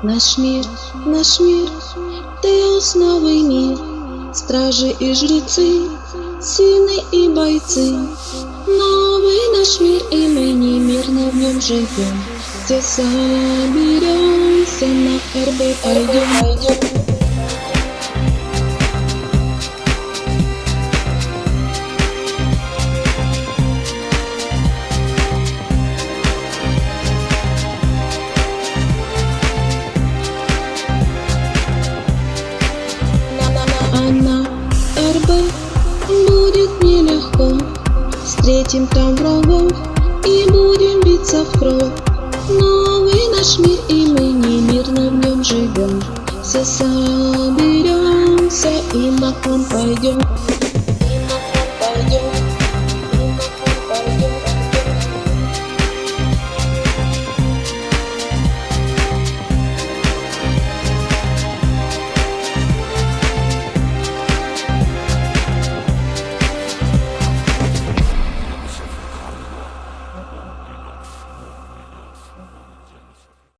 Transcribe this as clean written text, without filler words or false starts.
Наш мир, Теос новый мир, стражи и жрецы, сильные и бойцы. Новый наш мир, и мы не мирно в нем живем. Все соберемся, на РБ пойдем. На РБ будет нелегко, встретим там врагов и будем биться в кровь. Новый наш мир, и мы не мирно в нем живем. Все соберемся и на фронт пойдем.